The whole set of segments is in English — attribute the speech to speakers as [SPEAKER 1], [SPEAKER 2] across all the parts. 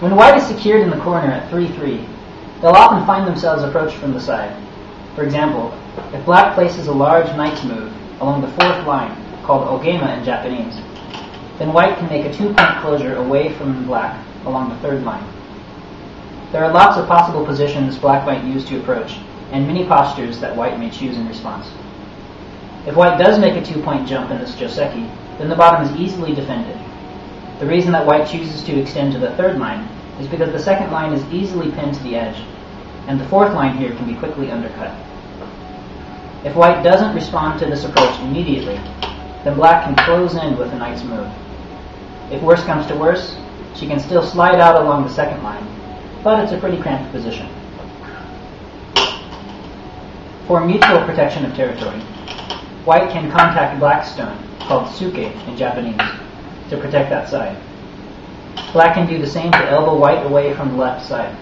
[SPEAKER 1] When white is secured in the corner at 3-3, they'll often find themselves approached from the side. For example, if black places a large knight's move along the fourth line, called ogeima in Japanese, then white can make a 2-point closure away from black along the third line. There are lots of possible positions black might use to approach, and many postures that white may choose in response. If white does make a 2-point jump in this Joseki, then the bottom is easily defended. The reason that white chooses to extend to the third line is because the second line is easily pinned to the edge, and the fourth line here can be quickly undercut. If white doesn't respond to this approach immediately, then black can close in with a knight's move. If worse comes to worse, she can still slide out along the second line, but it's a pretty cramped position. For mutual protection of territory, white can contact black's stone, called suke in Japanese, to protect that side. Black can do the same to elbow white away from the left side.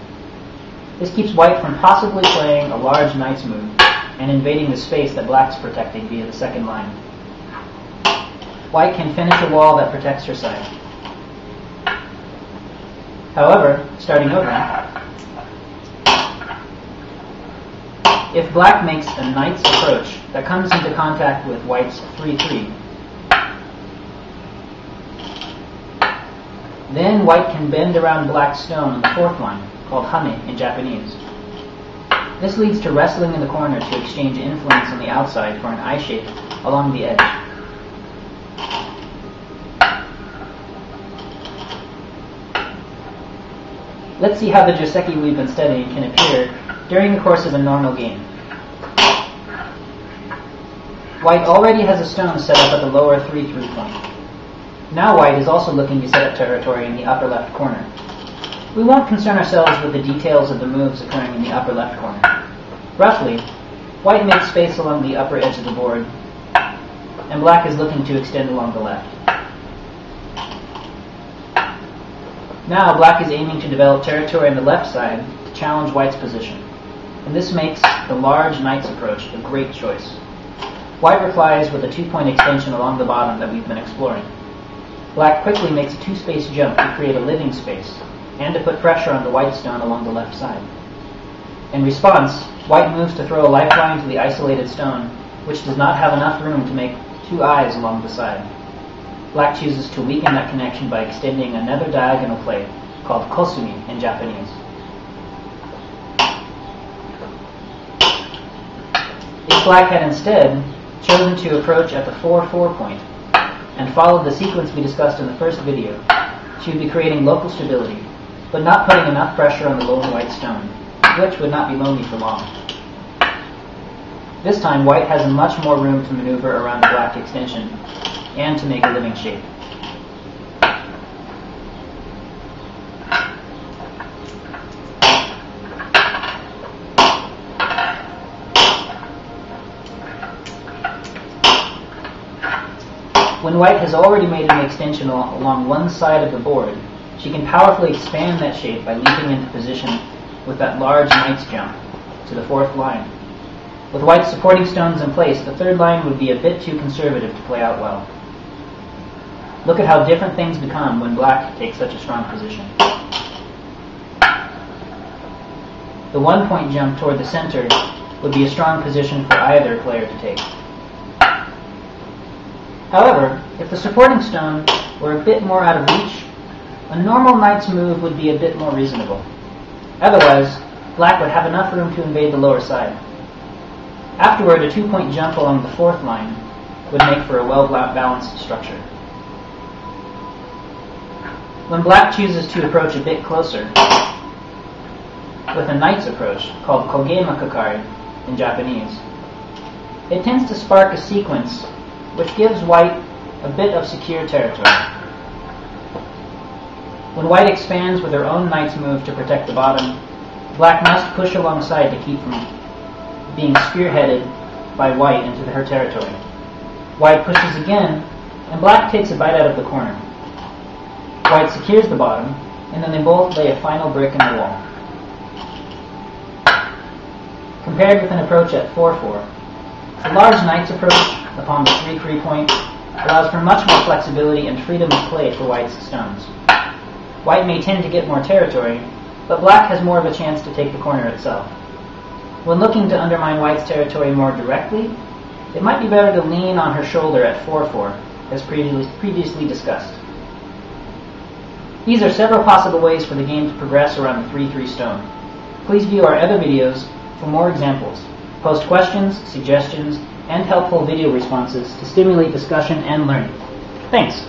[SPEAKER 1] This keeps white from possibly playing a large knight's move and invading the space that black's protecting via the second line. White can finish a wall that protects her side. However, starting over, if black makes a knight's approach that comes into contact with white's 3-3, then white can bend around black's stone on the fourth line, called hame in Japanese. This leads to wrestling in the corner to exchange influence on the outside for an I shape along the edge. Let's see how the Joseki we've been studying can appear during the course of a normal game. White already has a stone set up at the lower 3-3 point. Now white is also looking to set up territory in the upper left corner. We won't concern ourselves with the details of the moves occurring in the upper left corner. Roughly, white makes space along the upper edge of the board, and black is looking to extend along the left. Now black is aiming to develop territory on the left side to challenge white's position, and this makes the large knight's approach a great choice. White replies with a 2-point extension along the bottom that we've been exploring. Black quickly makes a 2-space jump to create a living space and to put pressure on the white stone along the left side. In response, white moves to throw a lifeline to the isolated stone, which does not have enough room to make 2 eyes along the side. Black chooses to weaken that connection by extending another diagonal plate called kosumi in Japanese. If black had instead chosen to approach at the 4-4 point and followed the sequence we discussed in the first video, she would be creating local stability, but not putting enough pressure on the lower white stone, which would not be lonely for long. This time, white has much more room to maneuver around the black extension and to make a living shape. When white has already made an extension along one side of the board, she can powerfully expand that shape by leaping into position with that large knight's jump to the fourth line. With white's supporting stones in place, the third line would be a bit too conservative to play out well. Look at how different things become when black takes such a strong position. The 1-point jump toward the center would be a strong position for either player to take. However, if the supporting stone were a bit more out of reach, a normal knight's move would be a bit more reasonable. Otherwise, black would have enough room to invade the lower side. Afterward, a 2-point jump along the fourth line would make for a well-balanced structure. When black chooses to approach a bit closer, with a knight's approach called ogeima in Japanese, it tends to spark a sequence which gives white a bit of secure territory. When white expands with her own knight's move to protect the bottom, black must push alongside to keep from being spearheaded by white into her territory. White pushes again, and black takes a bite out of the corner. White secures the bottom, and then they both lay a final brick in the wall. Compared with an approach at 4-4, the large knight's approach upon the 3-3 point allows for much more flexibility and freedom of play for white's stones. white may tend to get more territory, but black has more of a chance to take the corner itself. When looking to undermine white's territory more directly, it might be better to lean on her shoulder at 4-4, as previously discussed. These are several possible ways for the game to progress around the 3-3 stone. Please view our other videos for more examples. Post questions, suggestions, and helpful video responses to stimulate discussion and learning. Thanks!